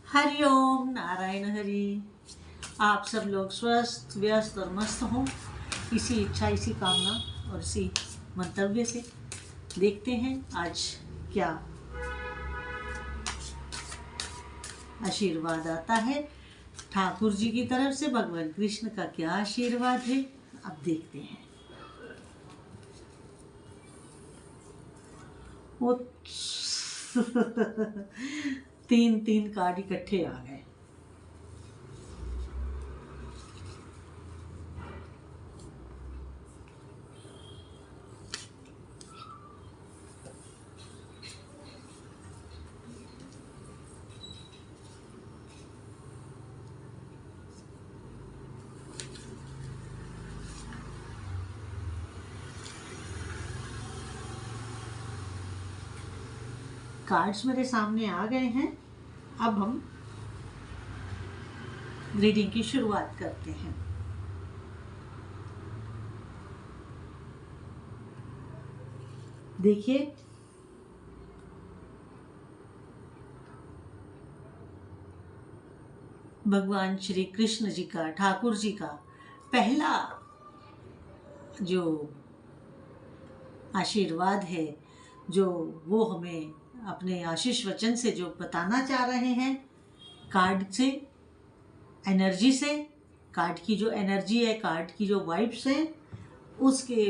हरिओम नारायण हरि। आप सब लोग स्वस्थ व्यस्त और मस्त हों, इसी इच्छा, इसी कामना और इसी मंतव्य से देखते हैं आज क्या आशीर्वाद आता है ठाकुर जी की तरफ से। भगवान कृष्ण का क्या आशीर्वाद है, अब देखते हैं। वो तीन कार्ड इकट्ठे आ गए। कार्ड्स मेरे सामने आ गए हैं। अब हम रीडिंग की शुरुआत करते हैं। देखिए, भगवान श्री कृष्ण जी का, ठाकुर जी का पहला जो आशीर्वाद है, जो वो हमें अपने आशीष वचन से जो बताना चाह रहे हैं, कार्ड से, एनर्जी से, कार्ड की जो एनर्जी है, कार्ड की जो वाइब्स है, उसके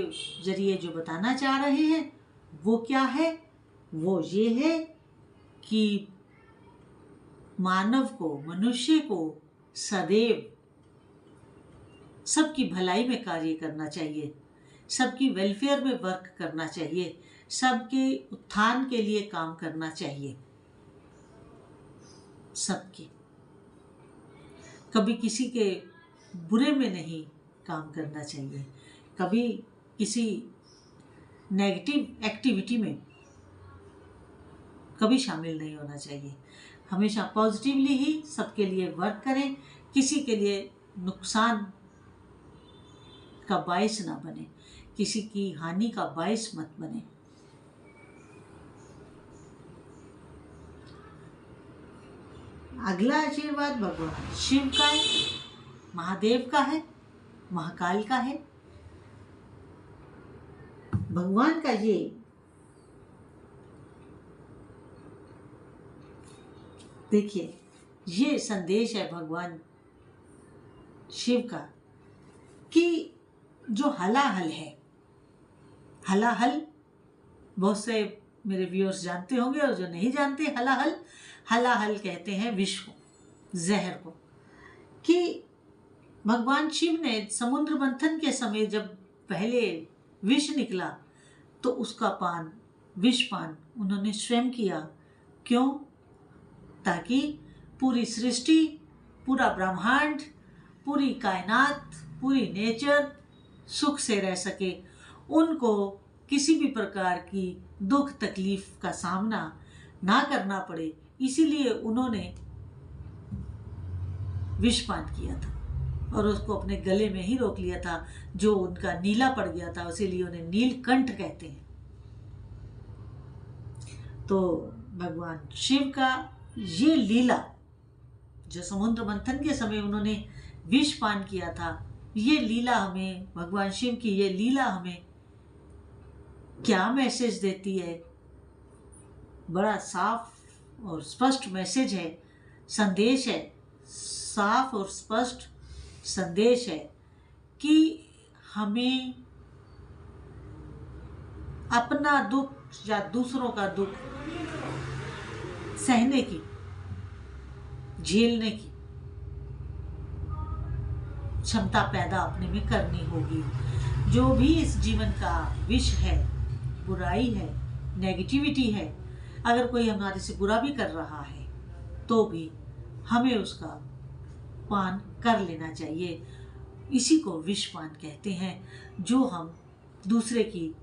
जरिए जो बताना चाह रहे हैं वो क्या है? वो ये है कि मानव को, मनुष्य को सदैव सबकी भलाई में कार्य करना चाहिए, सबकी वेलफेयर में वर्क करना चाहिए, सबके उत्थान के लिए काम करना चाहिए। सबकी, कभी किसी के बुरे में नहीं काम करना चाहिए, कभी किसी नेगेटिव एक्टिविटी में कभी शामिल नहीं होना चाहिए। हमेशा पॉजिटिवली ही सबके लिए वर्क करें, किसी के लिए नुकसान का बायस ना बने, किसी की हानि का बायस मत बने। अगला आशीर्वाद भगवान शिव का है, महादेव का है, महाकाल का है। भगवान का ये देखिए, ये संदेश है भगवान शिव का कि जो हलाहल है, हलाहल बहुत से मेरे व्यूअर्स जानते होंगे, और जो नहीं जानते, हलाहल, हलाहल कहते हैं विष को, जहर को। कि भगवान शिव ने समुद्र मंथन के समय जब पहले विष निकला तो उसका पान, विष पान उन्होंने स्वयं किया। क्यों? ताकि पूरी सृष्टि, पूरा ब्रह्मांड, पूरी कायनात, पूरी नेचर सुख से रह सके, उनको किसी भी प्रकार की दुख तकलीफ का सामना ना करना पड़े। इसीलिए उन्होंने विषपान किया था और उसको अपने गले में ही रोक लिया था, जो उनका नीला पड़ गया था, इसीलिए उन्हें नीलकंठ कहते हैं। तो भगवान शिव का ये लीला, जो समुद्र मंथन के समय उन्होंने विष पान किया था, ये लीला हमें, भगवान शिव की ये लीला हमें क्या मैसेज देती है? बड़ा साफ और स्पष्ट मैसेज है, संदेश है, साफ और स्पष्ट संदेश है कि हमें अपना दुख या दूसरों का दुख सहने की, झेलने की क्षमता पैदा अपने में करनी होगी। जो भी इस जीवन का विष है, बुराई है, नेगेटिविटी है, अगर कोई हमारे से बुरा भी कर रहा है तो भी हमें उसका पान कर लेना चाहिए। इसी को विष पान कहते हैं। जो हम दूसरे की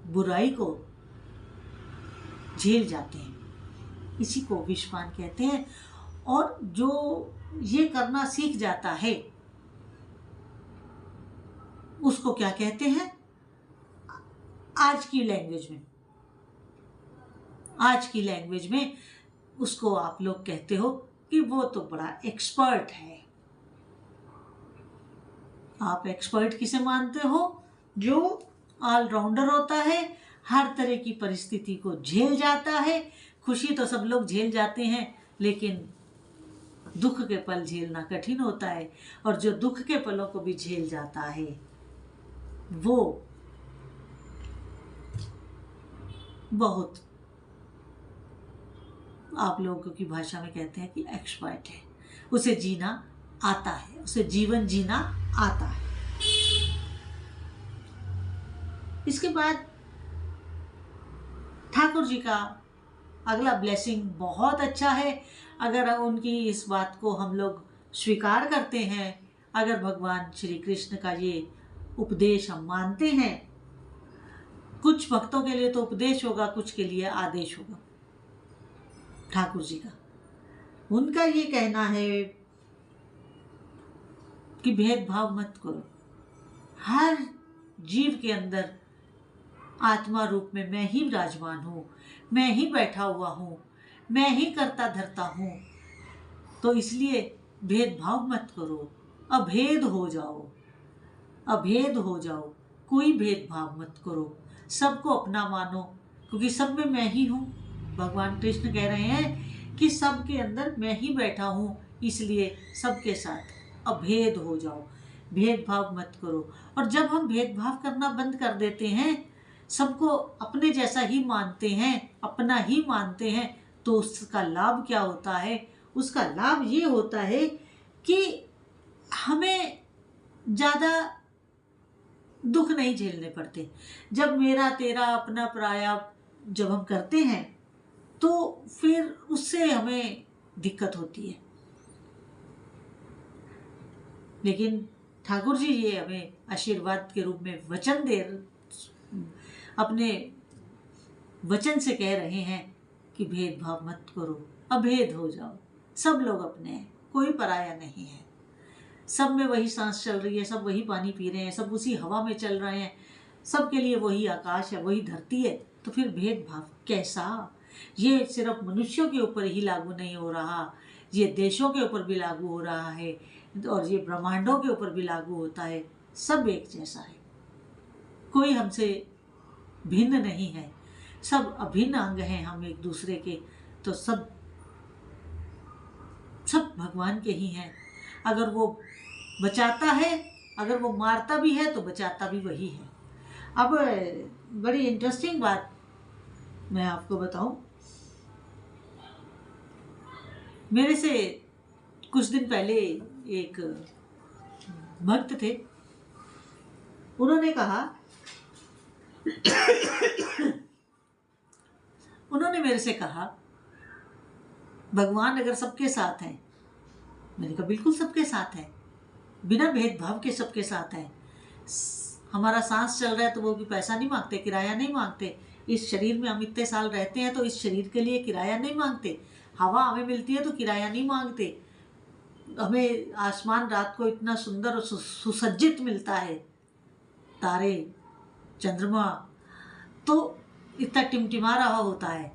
बुराई को झेल जाते हैं, इसी को विष पान कहते हैं। और जो ये करना सीख जाता है उसको क्या कहते हैं? आज की लैंग्वेज में उसको आप लोग कहते हो कि वो तो बड़ा एक्सपर्ट है। आप एक्सपर्ट किसे मानते हो? जो ऑलराउंडर होता है, हर तरह की परिस्थिति को झेल जाता है। खुशी तो सब लोग झेल जाते हैं, लेकिन दुख के पल झेलना कठिन होता है। और जो दुख के पलों को भी झेल जाता है, वो बहुत, आप लोगों की भाषा में कहते हैं कि एक्सपर्ट है। उसे जीना आता है, उसे जीवन जीना आता है। इसके बाद ठाकुर जी का अगला ब्लेसिंग बहुत अच्छा है। अगर उनकी इस बात को हम लोग स्वीकार करते हैं, अगर भगवान श्री कृष्ण का ये उपदेश हम मानते हैं, कुछ भक्तों के लिए तो उपदेश होगा, कुछ के लिए आदेश होगा। ठाकुर जी का, उनका ये कहना है कि भेदभाव मत करो। हर जीव के अंदर आत्मा रूप में मैं ही विराजमान हूँ, मैं ही बैठा हुआ हूँ, मैं ही करता धरता हूँ। तो इसलिए भेदभाव मत करो, अभेद हो जाओ, अभेद हो जाओ, कोई भेदभाव मत करो, सबको अपना मानो, क्योंकि सब में मैं ही हूँ। भगवान कृष्ण कह रहे हैं कि सबके अंदर मैं ही बैठा हूँ, इसलिए सबके साथ अभेद हो जाओ, भेदभाव मत करो। और जब हम भेदभाव करना बंद कर देते हैं, सबको अपने जैसा ही मानते हैं, अपना ही मानते हैं, तो उसका लाभ क्या होता है? उसका लाभ ये होता है कि हमें ज़्यादा दुख नहीं झेलने पड़ते। जब मेरा तेरा अपना पराया जब हम करते हैं, तो फिर उससे हमें दिक्कत होती है। लेकिन ठाकुर जी ये हमें आशीर्वाद के रूप में वचन दे, अपने वचन से कह रहे हैं कि भेदभाव मत करो, अभेद हो जाओ, सब लोग अपने हैं, कोई पराया नहीं है। सब में वही सांस चल रही है, सब वही पानी पी रहे हैं, सब उसी हवा में चल रहे हैं, सबके लिए वही आकाश है, वही धरती है। तो फिर भेदभाव कैसा? ये सिर्फ मनुष्यों के ऊपर ही लागू नहीं हो रहा, ये देशों के ऊपर भी लागू हो रहा है, और ये ब्रह्मांडों के ऊपर भी लागू होता है। सब एक जैसा है, कोई हमसे भिन्न नहीं है, सब अभिन्न अंग हैं हम एक दूसरे के। तो सब भगवान के ही हैं। अगर वो बचाता है, अगर वो मारता भी है, तो बचाता भी वही है। अब बड़ी इंटरेस्टिंग बात मैं आपको बताऊं। मेरे से कुछ दिन पहले एक भक्त थे, उन्होंने कहा उन्होंने मेरे से कहा, भगवान अगर सबके साथ हैं, मैंने कहा बिल्कुल सबके साथ है, बिना भेदभाव के सबके साथ है। हमारा सांस चल रहा है तो वो भी पैसा नहीं मांगते, किराया नहीं मांगते। इस शरीर में हम इतने साल रहते हैं तो इस शरीर के लिए किराया नहीं मांगते। हवा हमें मिलती है तो किराया नहीं मांगते। हमें आसमान रात को इतना सुंदर और सुसज्जित मिलता है, तारे चंद्रमा तो इतना टिमटिमा रहा होता है,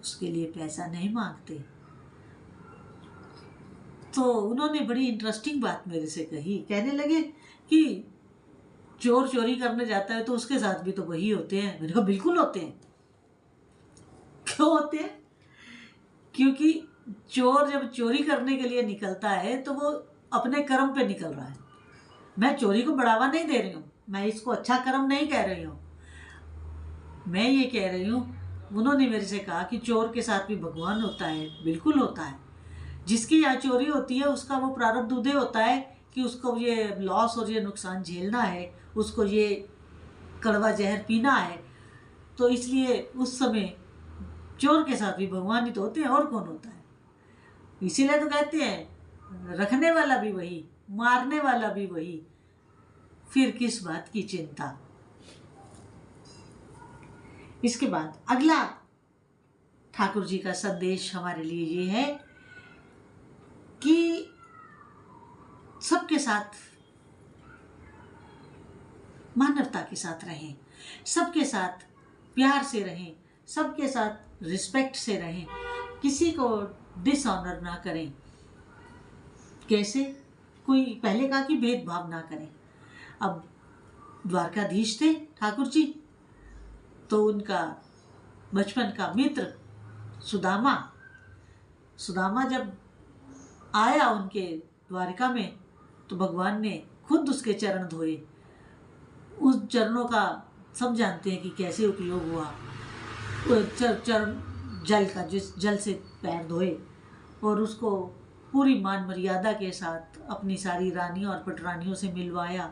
उसके लिए पैसा नहीं मांगते। तो उन्होंने बड़ी इंटरेस्टिंग बात मेरे से कही। कहने लगे कि चोर चोरी करने जाता है तो उसके साथ भी तो वही होते हैं। मैंने कहा बिल्कुल होते हैं। क्यों होते हैं? क्योंकि चोर जब चोरी करने के लिए निकलता है तो वो अपने कर्म पे निकल रहा है। मैं चोरी को बढ़ावा नहीं दे रही हूँ, मैं इसको अच्छा कर्म नहीं कह रही हूँ। मैं ये कह रही हूँ, उन्होंने मेरे से कहा कि चोर के साथ भी भगवान होता है। बिल्कुल होता है। जिसकी यहाँ चोरी होती है उसका वो प्रारब्ध उदय होता है कि उसको ये लॉस और ये नुकसान झेलना है, उसको ये कड़वा जहर पीना है। तो इसलिए उस समय चोर के साथ भी भगवान ही तो होते हैं, और कौन होता है। इसीलिए तो कहते हैं रखने वाला भी वही, मारने वाला भी वही, फिर किस बात की चिंता। इसके बाद अगला ठाकुर जी का संदेश हमारे लिए ये है कि सबके साथ मानवता के साथ रहें, सबके साथ प्यार से रहें, सबके साथ रिस्पेक्ट से रहें, किसी को डिसऑनर ना करें। कैसे? कोई पहले कहा कि भेदभाव ना करें। अब द्वारकाधीश थे ठाकुर जी, तो उनका बचपन का मित्र सुदामा जब आया उनके द्वारका में, तो भगवान ने खुद उसके चरण धोए। उस चरणों का सब जानते हैं कि कैसे उपयोग हुआ। चरण जल का, जिस जल से पैर धोए और उसको पूरी मान मर्यादा के साथ अपनी सारी रानियों और पटरानियों से मिलवाया।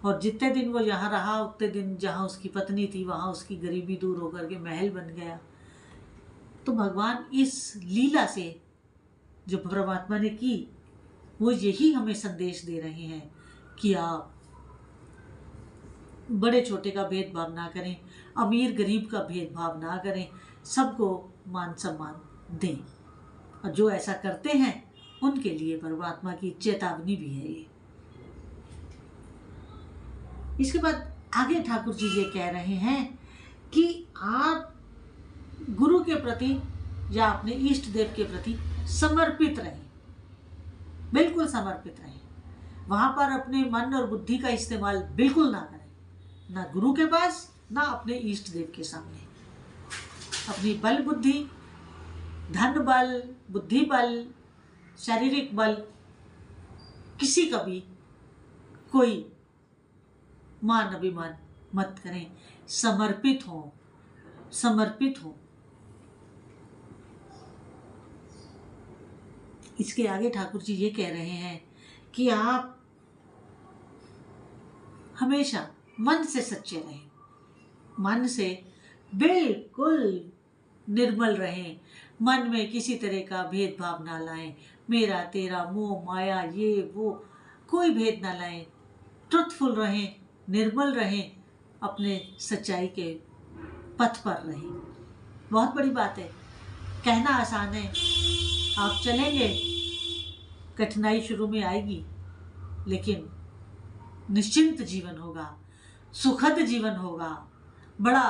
और जितने दिन वो यहाँ रहा, उतने दिन जहाँ उसकी पत्नी थी वहाँ उसकी गरीबी दूर होकर के महल बन गया। तो भगवान इस लीला से जो परमात्मा ने की, वो यही हमें संदेश दे रहे हैं कि आप बड़े छोटे का भेदभाव ना करें, अमीर गरीब का भेदभाव ना करें, सबको मान सम्मान दें। और जो ऐसा करते हैं उनके लिए परमात्मा की चेतावनी भी है ये। इसके बाद आगे ठाकुर जी ये कह रहे हैं कि आप गुरु के प्रति या अपने इष्ट देव के प्रति समर्पित रहें, बिल्कुल समर्पित रहें। वहां पर अपने मन और बुद्धि का इस्तेमाल बिल्कुल ना करें, ना गुरु के पास, ना अपने इष्ट देव के सामने। अपनी बल बुद्धि, धन बल, बुद्धि बल, शारीरिक बल, किसी का भी कोई मान अभिमान मत करें। समर्पित हो, समर्पित हो। इसके आगे ठाकुर जी ये कह रहे हैं कि आप हमेशा मन से सच्चे रहें, मन से बिल्कुल निर्मल रहें, मन में किसी तरह का भेदभाव ना लाएं, मेरा तेरा मोह माया ये वो कोई भेद ना लाएं। ट्रुथफुल रहें, निर्मल रहें, अपने सच्चाई के पथ पर रहें। बहुत बड़ी बात है, कहना आसान है, आप चलेंगे, कठिनाई शुरू में आएगी, लेकिन निश्चिंत जीवन होगा, सुखद जीवन होगा, बड़ा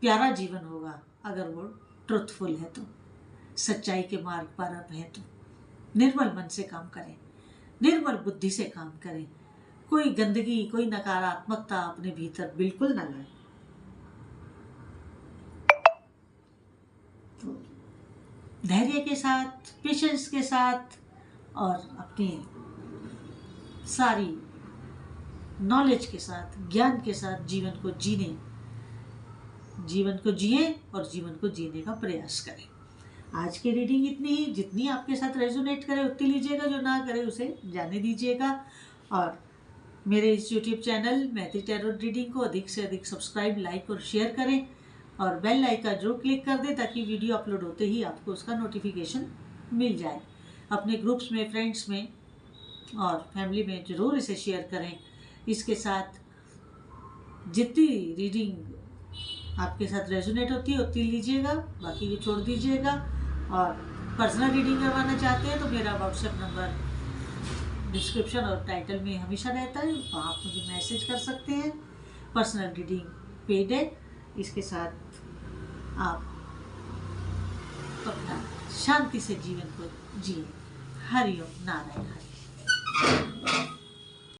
प्यारा जीवन होगा अगर वो ट्रुथफुल है तो, सच्चाई के मार्ग पर आप हैं तो। निर्मल मन से काम करें, निर्मल बुद्धि से काम करें, कोई गंदगी, कोई नकारात्मकता अपने भीतर बिल्कुल ना लाए। तो धैर्य के साथ, पेशेंस के साथ और अपनी सारी नॉलेज के साथ, ज्ञान के साथ जीवन को जिए और जीवन को जीने का प्रयास करें। आज की रीडिंग इतनी ही, जितनी आपके साथ रेजोनेट करे उतनी लीजिएगा, जो ना करे उसे जाने दीजिएगा। और मेरे इस यूट्यूब चैनल मैत्री टैरोट रीडिंग को अधिक से अधिक सब्सक्राइब, लाइक और शेयर करें, और बेल आइकन जरूर क्लिक कर दें ताकि वीडियो अपलोड होते ही आपको उसका नोटिफिकेशन मिल जाए। अपने ग्रुप्स में, फ्रेंड्स में और फैमिली में ज़रूर इसे शेयर करें। इसके साथ जितनी रीडिंग आपके साथ रेजोनेट होती है उतनी लीजिएगा, बाकी ये छोड़ दीजिएगा। और पर्सनल रीडिंग करवाना चाहते हैं तो मेरा व्हाट्सएप नंबर डिस्क्रिप्शन और टाइटल में हमेशा रहता है, वहाँ आप मुझे मैसेज कर सकते हैं। पर्सनल रीडिंग पेड है। इसके साथ आप अपना शांति से जीवन को जिए। हरि ओम, नारायण हरि।